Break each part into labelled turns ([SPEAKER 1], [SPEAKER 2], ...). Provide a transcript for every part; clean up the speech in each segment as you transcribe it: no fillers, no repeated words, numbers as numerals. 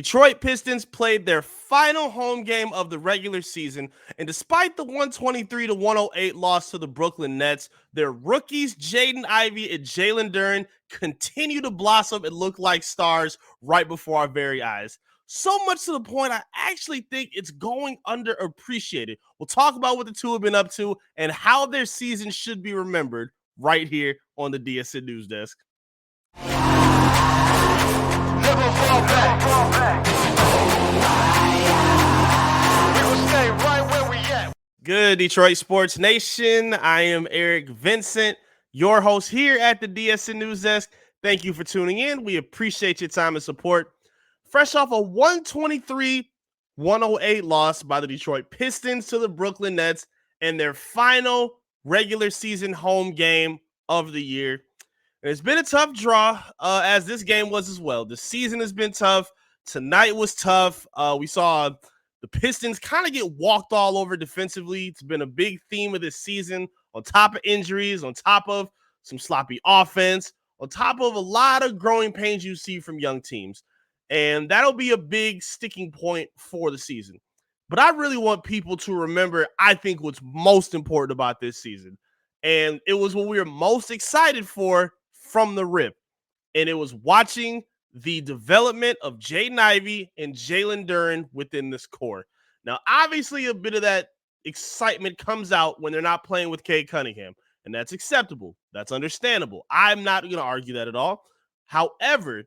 [SPEAKER 1] Detroit Pistons played their final home game of the regular season, and despite the 123-108 loss to the Brooklyn Nets, their rookies Jaden Ivey and Jalen Duren continue to blossom and look like stars right before our very eyes. So much to the point, I actually think it's going underappreciated. We'll talk about what the two have been up to and how their season should be remembered right here on the DSN News Desk.
[SPEAKER 2] Never fall back. We will stay right where we at.
[SPEAKER 1] Good Detroit Sports Nation. I am Eric Vincent, your host here at the DSN News Desk. Thank you for tuning in. We appreciate your time and support. Fresh off a 123-108 loss by the Detroit Pistons to the Brooklyn Nets in their final regular season home game of the year. And it's been a tough draw, as this game was as well. The season has been tough. Tonight was tough. We saw the Pistons kind of get walked all over defensively. It's been a big theme of this season, on top of injuries, on top of some sloppy offense, on top of a lot of growing pains you see from young teams. And that'll be a big sticking point for the season. But I really want people to remember, I think, what's most important about this season. And it was what we were most excited for from the rip. And it was watching the development of Jaden Ivey and Jalen Duren within this core. Now, obviously, a bit of that excitement comes out when they're not playing with Cade Cunningham, and that's acceptable. That's understandable. I'm not going to argue that at all. However,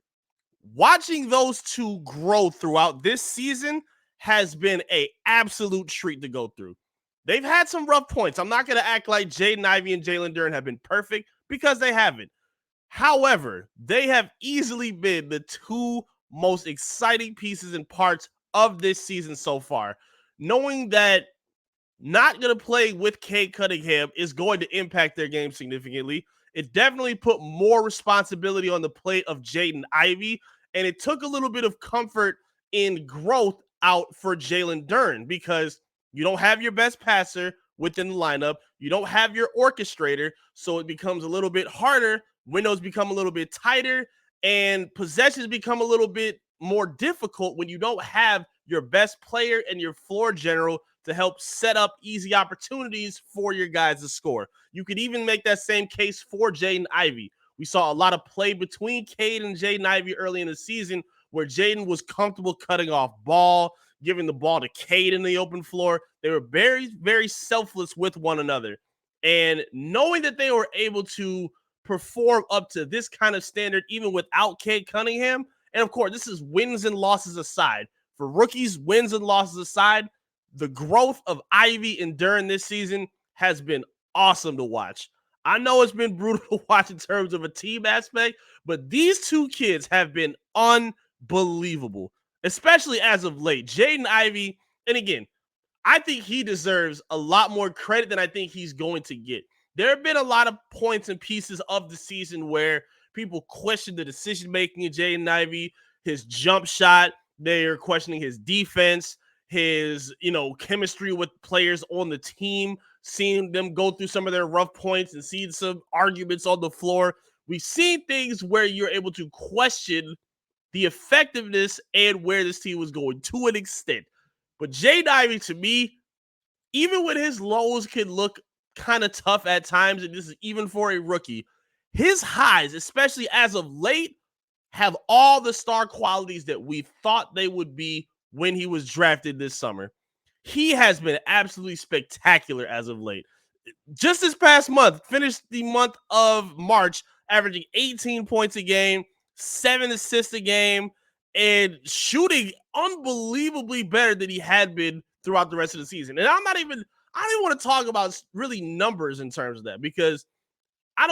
[SPEAKER 1] watching those two grow throughout this season has been an absolute treat to go through. They've had some rough points. I'm not going to act like Jaden Ivey and Jalen Duren have been perfect, because they haven't. However, they have easily been the two most exciting pieces and parts of this season so far. Knowing that not going to play with Cade Cunningham is going to impact their game significantly. It definitely put more responsibility on the plate of Jaden Ivey, and it took a little bit of comfort in growth out for Jalen Duren, because you don't have your best passer within the lineup. You don't have your orchestrator, so it becomes a little bit harder. Windows become a little bit tighter, and possessions become a little bit more difficult when you don't have your best player and your floor general to help set up easy opportunities for your guys to score. You could even make that same case for Jaden Ivey. We saw a lot of play between Cade and Jaden Ivey early in the season where Jaden was comfortable cutting off ball, giving the ball to Cade in the open floor. They were very, very selfless with one another. And knowing that they were able to perform up to this kind of standard even without Cade Cunningham, and of course, this is wins and losses aside. For rookies, wins and losses aside, the growth of Ivey and Duren this season has been awesome to watch. I know it's been brutal to watch in terms of a team aspect, but these two kids have been unbelievable, especially as of late. Jaden Ivey, and again, I think he deserves a lot more credit than I think he's going to get. There have been a lot of points and pieces of the season where people question the decision-making of Jaden Ivey, his jump shot. They're questioning his defense, his, chemistry with players on the team, seeing them go through some of their rough points and seeing some arguments on the floor. We've seen things where you're able to question the effectiveness and where this team was going to an extent. But Jaden Ivey, to me, even when his lows can look kind of tough at times, and this is even for a rookie, his highs, especially as of late, have all the star qualities that we thought they would be when he was drafted this summer. He has been absolutely spectacular as of late. Just this past month, finished the month of March, averaging 18 points a game, 7 assists a game, and shooting unbelievably better than he had been throughout the rest of the season. And I don't even want to talk about really numbers in terms of that, because I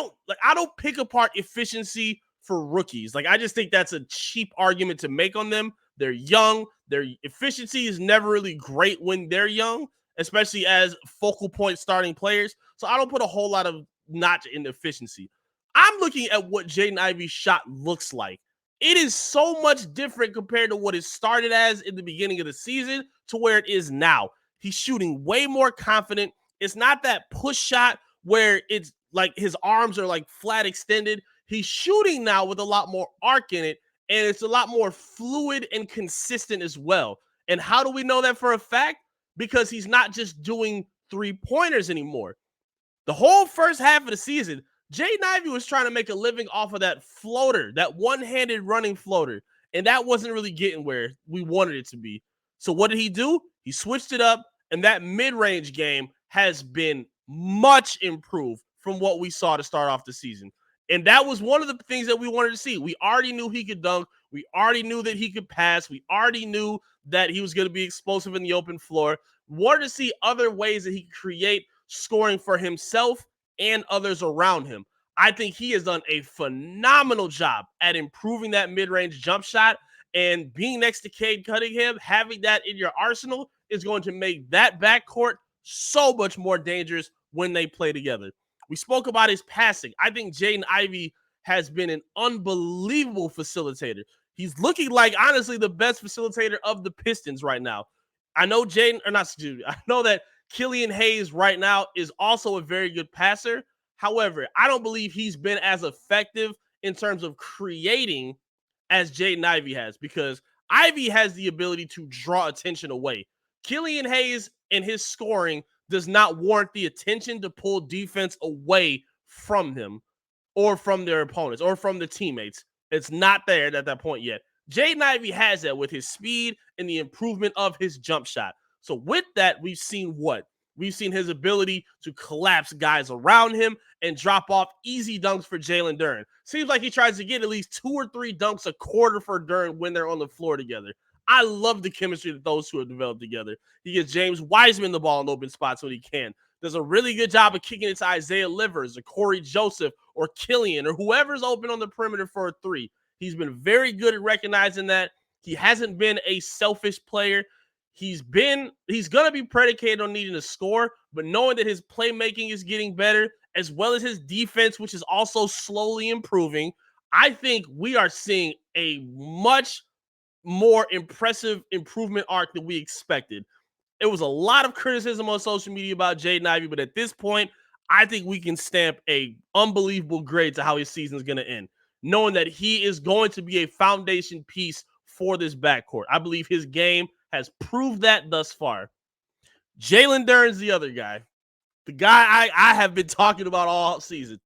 [SPEAKER 1] don't pick apart efficiency for rookies. I just think that's a cheap argument to make on them. They're young. Their efficiency is never really great when they're young, especially as focal point starting players. So I don't put a whole lot of notch in efficiency. I'm looking at what Jaden Ivey's shot looks like. It is so much different compared to what it started as in the beginning of the season to where it is now. He's shooting way more confident. It's not that push shot where it's like his arms are like flat extended. He's shooting now with a lot more arc in it, and it's a lot more fluid and consistent as well. And how do we know that for a fact? Because he's not just doing 3-pointers anymore. The whole first half of the season, Jaden Ivey was trying to make a living off of that floater, that one-handed running floater, and that wasn't really getting where we wanted it to be. So what did he do? He switched it up, and that mid-range game has been much improved from what we saw to start off the season. And that was one of the things that we wanted to see. We already knew he could dunk. We already knew that he could pass. We already knew that he was going to be explosive in the open floor. We wanted to see other ways that he could create scoring for himself and others around him. I think he has done a phenomenal job at improving that mid-range jump shot, and being next to Cade Cunningham, having that in your arsenal is going to make that backcourt so much more dangerous when they play together. We spoke about his passing. I think Jaden Ivey has been an unbelievable facilitator. He's looking like, honestly, the best facilitator of the Pistons right now. I know I know that Killian Hayes right now is also a very good passer. However, I don't believe he's been as effective in terms of creating as Jaden Ivey has, because Ivey has the ability to draw attention away. Killian Hayes and his scoring does not warrant the attention to pull defense away from him or from their opponents or from the teammates. It's not there at that point yet. Jaden Ivey has that with his speed and the improvement of his jump shot. So with that, we've seen what? We've seen his ability to collapse guys around him and drop off easy dunks for Jalen Duren. Seems like he tries to get at least 2 or 3 dunks a quarter for Duren when they're on the floor together. I love the chemistry that those two have developed together. He gives James Wiseman the ball in open spots when he can. Does a really good job of kicking it to Isaiah Livers or Corey Joseph or Killian or whoever's open on the perimeter for a 3. He's been very good at recognizing that. He hasn't been a selfish player. He's going to be predicated on needing to score, but knowing that his playmaking is getting better, as well as his defense, which is also slowly improving, I think we are seeing a much more impressive improvement arc than we expected. It was a lot of criticism on social media about Jaden Ivey, but at this point, I think we can stamp a unbelievable grade to how his season is going to end, knowing that he is going to be a foundation piece for this backcourt. I believe his game has proved that thus far. Jalen Duren's the other guy. The guy I have been talking about all season.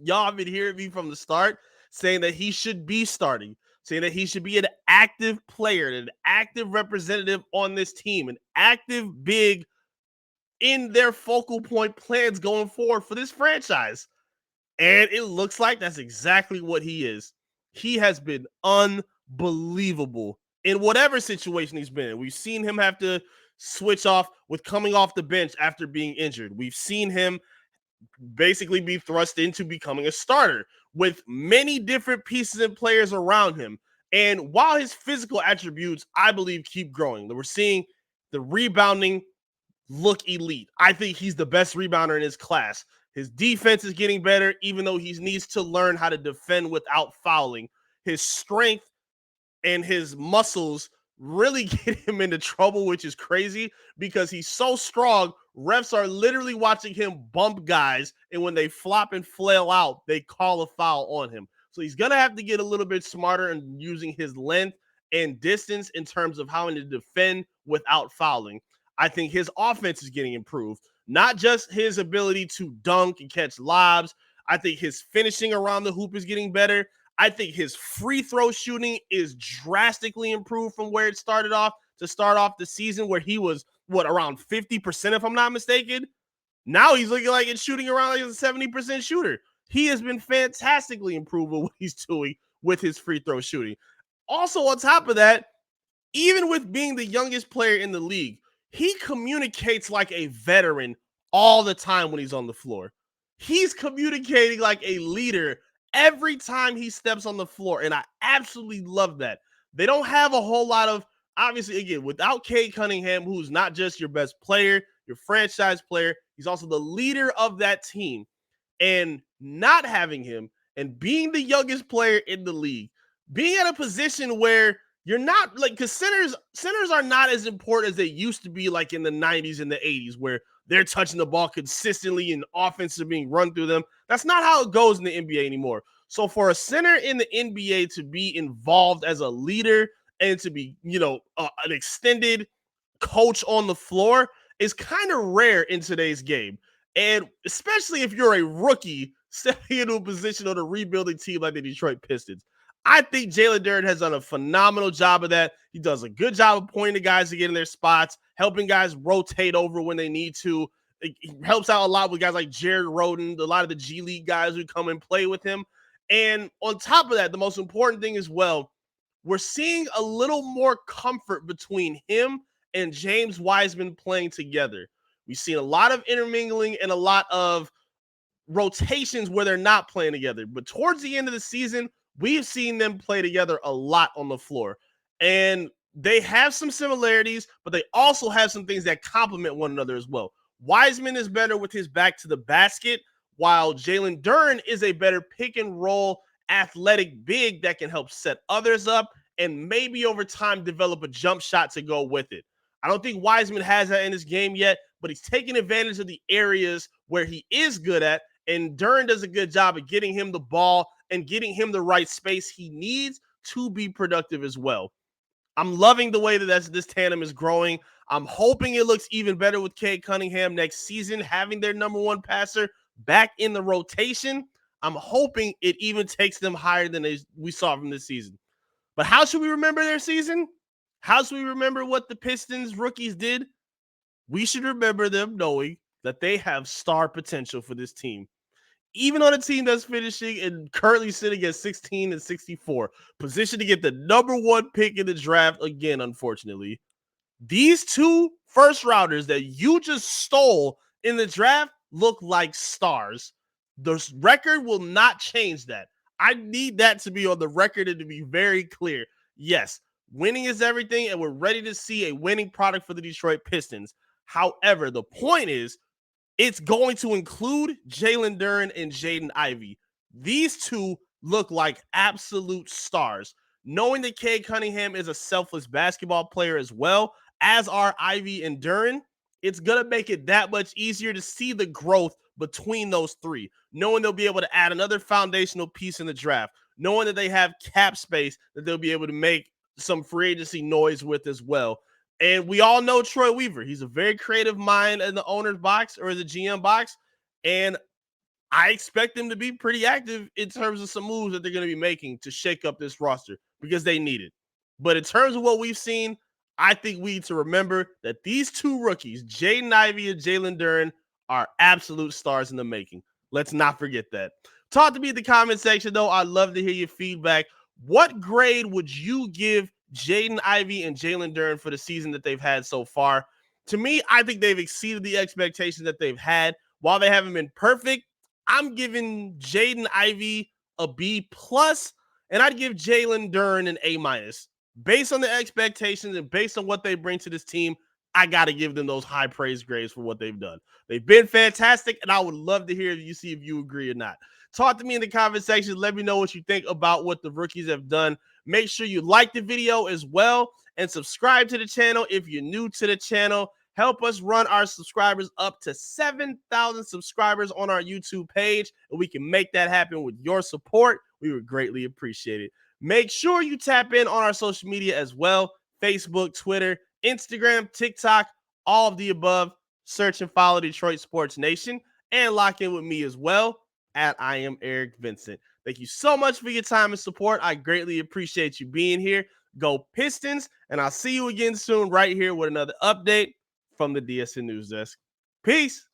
[SPEAKER 1] Y'all have been hearing me from the start saying that he should be starting, saying that he should be an active player, an active representative on this team, an active big in their focal point plans going forward for this franchise. And it looks like that's exactly what he is. He has been unbelievable in whatever situation he's been in. We've seen him have to switch off with coming off the bench after being injured. We've seen him basically be thrust into becoming a starter with many different pieces and players around him. And while his physical attributes, I believe, keep growing, we're seeing the rebounding look elite. I think he's the best rebounder in his class. His defense is getting better, even though he needs to learn how to defend without fouling. His strength and his muscles really get him into trouble, which is crazy because he's so strong. Refs are literally watching him bump guys, and when they flop and flail out, they call a foul on him. So he's going to have to get a little bit smarter in using his length and distance in terms of how to defend without fouling. I think his offense is getting improved, not just his ability to dunk and catch lobs. I think his finishing around the hoop is getting better. I think his free throw shooting is drastically improved from where it started off to start off the season, where he was, around 50%, if I'm not mistaken. Now he's looking like it's shooting around like a 70% shooter. He has been fantastically improved with what he's doing with his free throw shooting. Also, on top of that, even with being the youngest player in the league, he communicates like a veteran all the time when he's on the floor. He's communicating like a leader every time he steps on the floor, and I absolutely love that. They don't have a whole lot of, obviously, again, without Cade Cunningham, who's not just your best player, your franchise player, he's also the leader of that team. And not having him and being the youngest player in the league, being at a position where you're not like, because centers are not as important as they used to be, like in the 90s and the 80s, where they're touching the ball consistently and offenses are being run through them. That's not how it goes in the NBA anymore. So for a center in the NBA to be involved as a leader and to be, an extended coach on the floor is kind of rare in today's game. And especially if you're a rookie stepping into a position on a rebuilding team like the Detroit Pistons. I think Jalen Duren has done a phenomenal job of that. He does a good job of pointing the guys to get in their spots, helping guys rotate over when they need to. It helps out a lot with guys like Jared Roden, a lot of the G League guys who come and play with him. And on top of that, the most important thing as well, we're seeing a little more comfort between him and James Wiseman playing together. We've seen a lot of intermingling and a lot of rotations where they're not playing together. But towards the end of the season, we've seen them play together a lot on the floor. And they have some similarities, but they also have some things that complement one another as well. Wiseman is better with his back to the basket, while Jalen Duren is a better pick and roll athletic big that can help set others up and maybe over time develop a jump shot to go with it. I don't think Wiseman has that in his game yet, but he's taking advantage of the areas where he is good at, and Duren does a good job of getting him the ball and getting him the right space he needs to be productive as well. I'm loving the way that this tandem is growing. I'm hoping it looks even better with Cade Cunningham next season, having their number one passer back in the rotation. I'm hoping it even takes them higher than we saw from this season. But how should we remember their season? How should we remember what the Pistons rookies did? We should remember them knowing that they have star potential for this team. Even on a team that's finishing and currently sitting at 16-64, positioned to get the number one pick in the draft again, unfortunately. These two first rounders that you just stole in the draft look like stars. The record will not change that. I need that to be on the record and to be very clear. Yes, winning is everything, and we're ready to see a winning product for the Detroit Pistons. However, the point is, it's going to include Jalen Duren and Jaden Ivey. These two look like absolute stars. Knowing that Cade Cunningham is a selfless basketball player as well, as are Ivey and Duren, it's going to make it that much easier to see the growth between those three. Knowing they'll be able to add another foundational piece in the draft. Knowing that they have cap space that they'll be able to make some free agency noise with as well. And we all know Troy Weaver. He's a very creative mind in the owner's box or the GM box. And I expect them to be pretty active in terms of some moves that they're going to be making to shake up this roster because they need it. But in terms of what we've seen, I think we need to remember that these two rookies, Jaden Ivey and Jalen Duren, are absolute stars in the making. Let's not forget that. Talk to me in the comment section, though. I'd love to hear your feedback. What grade would you give Jaden Ivey and Jalen Duren for the season that they've had so far? To me, I think they've exceeded the expectations that they've had. While they haven't been perfect, I'm giving Jaden Ivey a B+, and I'd give Jalen Duren an A-. Based on the expectations and based on what they bring to this team, I got to give them those high praise grades for what they've done. They've been fantastic, and I would love to hear if you agree or not. Talk to me in the comment section. Let me know what you think about what the rookies have done. Make sure you like the video as well and subscribe to the channel if you're new to the channel. Help us run our subscribers up to 7,000 subscribers on our YouTube page, and we can make that happen with your support. We would greatly appreciate it. Make sure you tap in on our social media as well: Facebook, Twitter, Instagram, TikTok, all of the above. Search and follow Detroit Sports Nation and lock in with me as well at I Am Eric Vincent. Thank you so much for your time and support. I greatly appreciate you being here. Go Pistons, and I'll see you again soon right here with another update from the DSN News Desk. Peace.